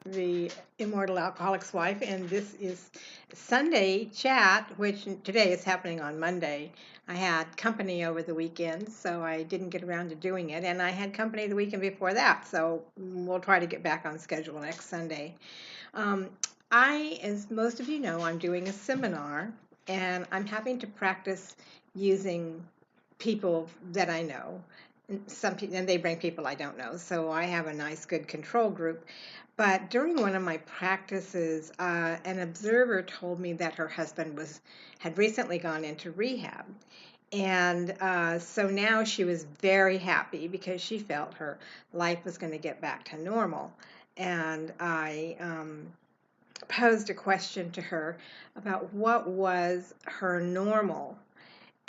the Immortal Alcoholic's Wife, and this is Sunday Chat, which today is happening on Monday. I had company over the weekend, so I didn't get around to doing it, and I had company the weekend before that, so we'll try to get back on schedule next Sunday. Um, as most of you know, I'm doing a seminar, and I'm having to practice using people that I know. Some people, and they bring people I don't know, so I have a nice, good control group. But during one of my practices, an observer told me that her husband had recently gone into rehab, and so now she was very happy because she felt her life was going to get back to normal. And I posed a question to her about what was her normal,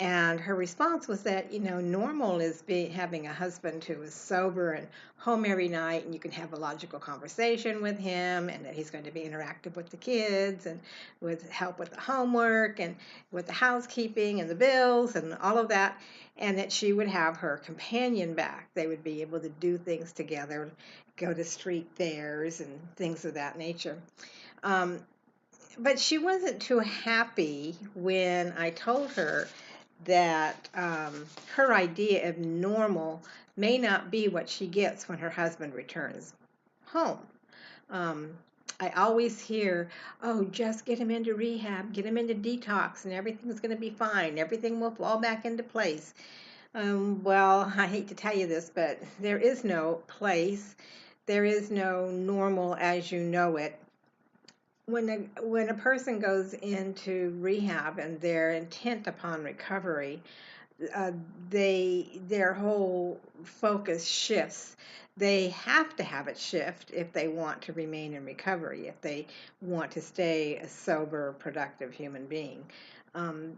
and her response was that, normal is having a husband who is sober and home every night, and you can have a logical conversation with him, and that he's going to be interactive with the kids and with help with the homework and with the housekeeping and the bills and all of that, and that she would have her companion back. They would be able to do things together, go to street fairs and things of that nature. Um, but she wasn't too happy when I told her that her idea of normal may not be what she gets when her husband returns home. Um, I always hear, oh, just get him into rehab, get him into detox, and everything's going to be fine. Everything will fall back into place. Well, I hate to tell you this, but there is no place. There is no normal as you know it. When a person goes into rehab and they're intent upon recovery, uh, their whole focus shifts. They have to have it shift if they want to remain in recovery, if they want to stay a sober, productive human being. Um,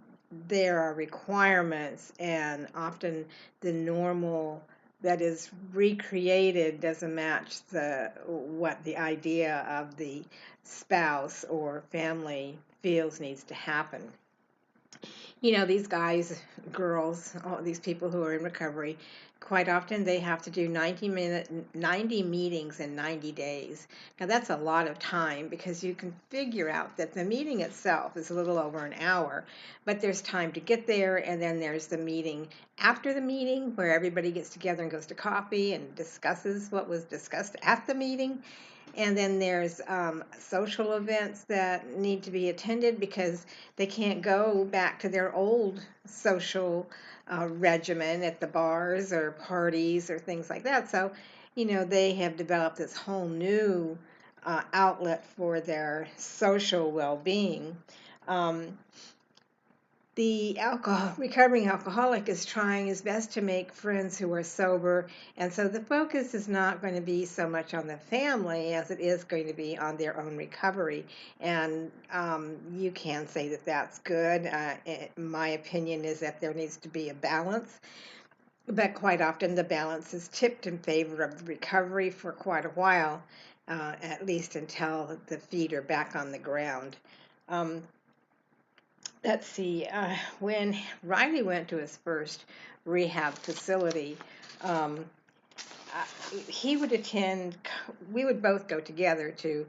there are requirements, and often the normal that is recreated doesn't match what the idea of the spouse or family feels needs to happen. These guys, girls, all these people who are in recovery, quite often they have to do 90 meetings in 90 days. Now that's a lot of time because you can figure out that the meeting itself is a little over an hour, but there's time to get there, and then there's the meeting after the meeting where everybody gets together and goes to coffee and discusses what was discussed at the meeting. And then there's social events that need to be attended because they can't go back to their old social regimen at the bars or parties or things like that. So, they have developed this whole new outlet for their social well being. Um, the recovering alcoholic is trying his best to make friends who are sober, and so the focus is not going to be so much on the family as it is going to be on their own recovery. And you can say that that's good. My opinion is that there needs to be a balance, but quite often the balance is tipped in favor of the recovery for quite a while, at least until the feet are back on the ground. Um, let's see, when Riley went to his first rehab facility, um, he would attend, we would both go together to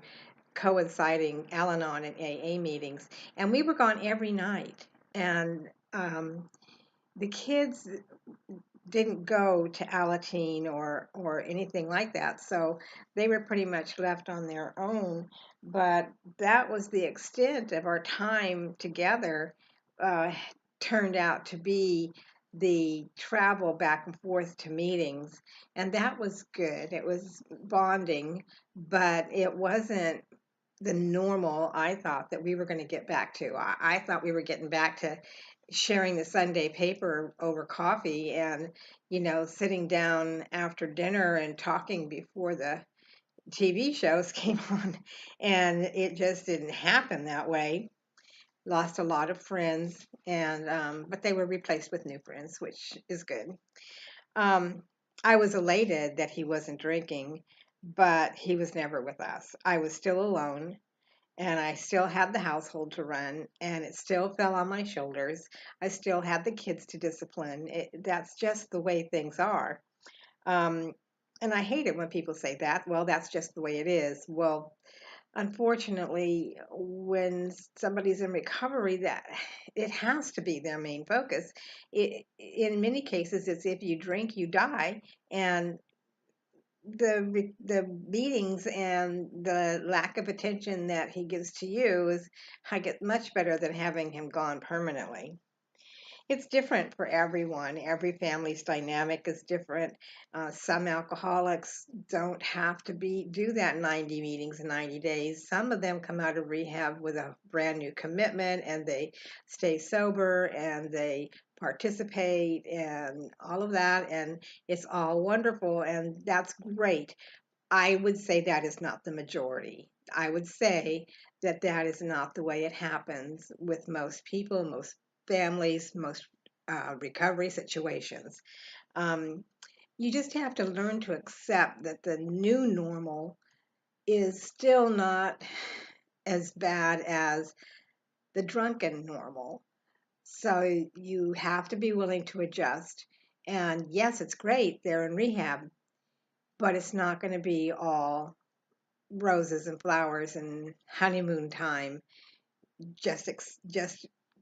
coinciding Al Anon and AA meetings, and we were gone every night. And the kids didn't go to Alateen or anything like that, so they were pretty much left on their own. But that was the extent of our time together. Uh, Turned out to be the travel back and forth to meetings, and that was good. It was bonding, but it wasn't the normal I thought that we were going to get back to. I thought we were getting back to sharing the Sunday paper over coffee and, sitting down after dinner and talking before the TV shows came on. And it just didn't happen that way. Lost a lot of friends, and but they were replaced with new friends, which is good. Um, I was elated that he wasn't drinking, but he was never with us. I was still alone, and I still had the household to run, and it still fell on my shoulders. I still had the kids to discipline. That's just the way things are. Um, And I hate it when people say that. Well, that's just the way it is. Well, unfortunately, when somebody's in recovery, that it has to be their main focus. In many cases, it's if you drink, you die, and the beatings and the lack of attention that he gives to you is, I get much better than having him gone permanently. It's different for everyone. Every family's dynamic is different. Some alcoholics don't have to do that 90 meetings in 90 days. Some of them come out of rehab with a brand new commitment and they stay sober and they participate and all of that. And it's all wonderful and that's great. I would say that is not the majority. I would say that that is not the way it happens with most people, most families, most recovery situations. Um, you just have to learn to accept that the new normal is still not as bad as the drunken normal. So you have to be willing to adjust. And yes, it's great, they're in rehab, but it's not going to be all roses and flowers and honeymoon time. Just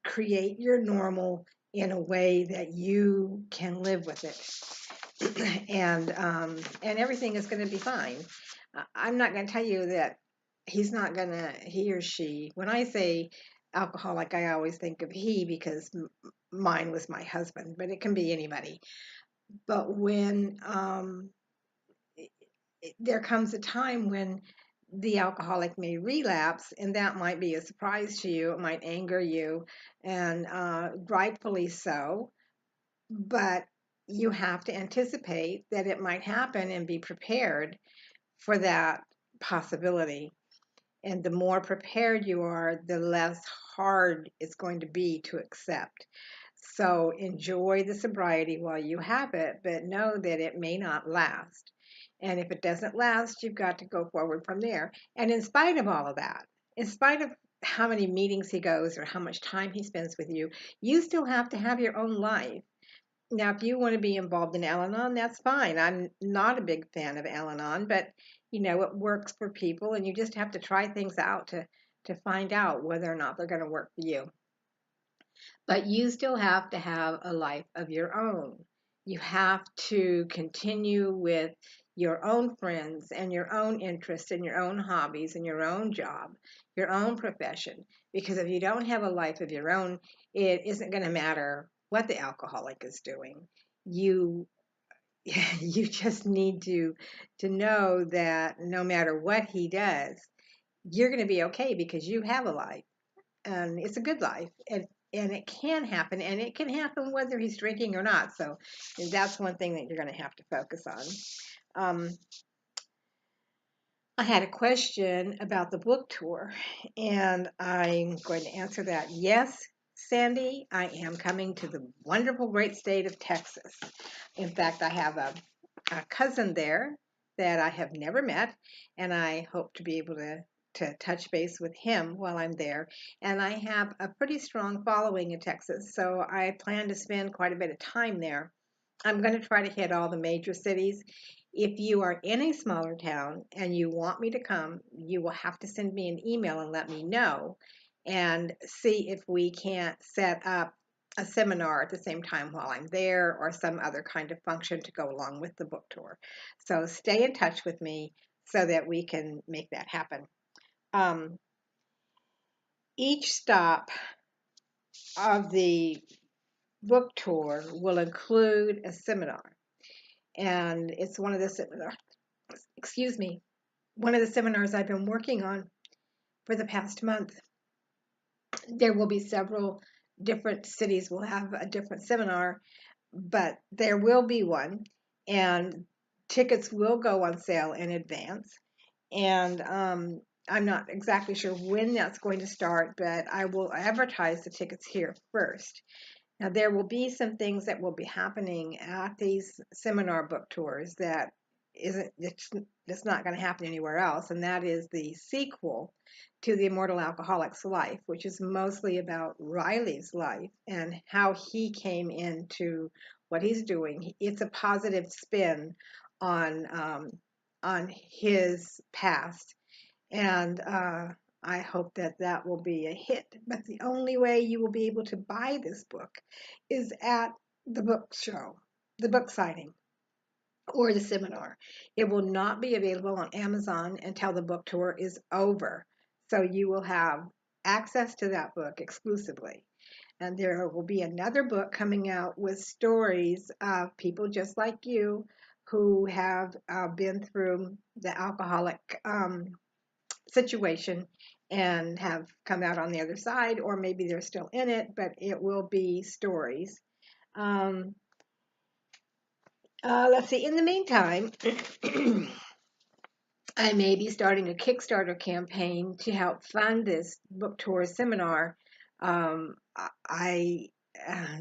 create your normal in a way that you can live with it, and everything is going to be fine. I'm not going to tell you that he or she. When I say alcoholic, I always think of he because mine was my husband, but it can be anybody. But when there comes a time when the alcoholic may relapse, and that might be a surprise to you. It might anger you, and rightfully so. But you have to anticipate that it might happen and be prepared for that possibility. And the more prepared you are, the less hard it's going to be to accept. So enjoy the sobriety while you have it, but know that it may not last. And if it doesn't last, you've got to go forward from there. And in spite of all of that, in spite of how many meetings he goes or how much time he spends with you, you still have to have your own life. Now, if you want to be involved in Al-Anon, that's fine. I'm not a big fan of Al-Anon, but it works for people, and you just have to try things out to find out whether or not they're going to work for you. But you still have to have a life of your own. You have to continue with your own friends and your own interests and your own hobbies and your own job, your own profession. Because if you don't have a life of your own, it isn't going to matter what the alcoholic is doing. You you just need to know that no matter what he does, you're going to be okay because you have a life and it's a good life and it can happen and it can happen whether he's drinking or not. So that's one thing that you're going to have to focus on. I had a question about the book tour and I'm going to answer that. Yes, Sandy, I am coming to the wonderful great state of Texas. In fact, I have a cousin there that I have never met, and I hope to be able to touch base with him while I'm there. And I have a pretty strong following in Texas, so I plan to spend quite a bit of time there. I'm going to try to hit all the major cities. If you are in a smaller town and you want me to come, you will have to send me an email and let me know and see if we can't set up a seminar at the same time while I'm there or some other kind of function to go along with the book tour. So stay in touch with me so that we can make that happen. Um, each stop of the book tour will include a seminar, and it's one of the seminars, excuse me, one of the seminars I've been working on for the past month. There will be several different cities will have a different seminar, but there will be one, and tickets will go on sale in advance. And I'm not exactly sure when that's going to start, but I will advertise the tickets here first. Now, there will be some things that will be happening at these seminar book tours that isn't it's not going to happen anywhere else, and that is the sequel to The Immortal Alcoholic's Life, which is mostly about Riley's life and how he came into what he's doing. It's a positive spin on his past, and I hope that that will be a hit. But the only way you will be able to buy this book is at the book show, the book signing, or the seminar. It will not be available on Amazon until the book tour is over. So you will have access to that book exclusively. And there will be another book coming out with stories of people just like you who have been through the alcoholic situation and have come out on the other side, or maybe they're still in it, but it will be stories. Um, let's see, in the meantime, I may be starting a Kickstarter campaign to help fund this book tour seminar. I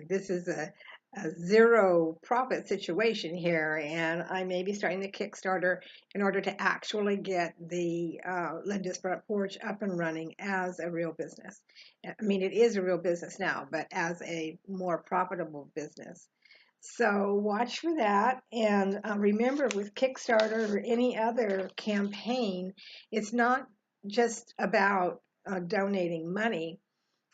this is a zero profit situation here, and I may be starting the Kickstarter in order to actually get the Linda's Front Porch up and running as a real business. I mean, it is a real business now, but as a more profitable business. So watch for that. And remember, with Kickstarter or any other campaign, it's not just about donating money.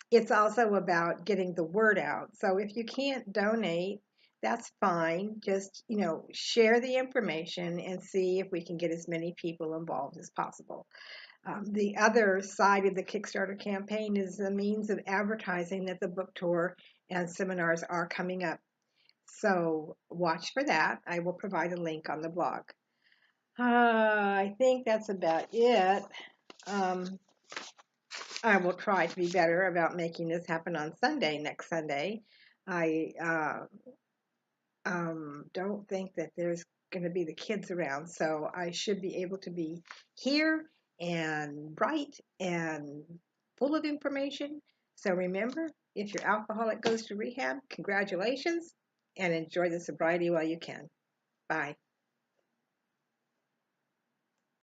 It's also about getting the word out. So if you can't donate, that's fine. Just, share the information and see if we can get as many people involved as possible. The other side of the Kickstarter campaign is the means of advertising that the book tour and seminars are coming up. So watch for that. I will provide a link on the blog. I think that's about it. Um, I will try to be better about making this happen on Sunday, next Sunday. I don't think that there's going to be the kids around, so I should be able to be here and bright and full of information. So remember, if your alcoholic goes to rehab, congratulations and enjoy the sobriety while you can. Bye.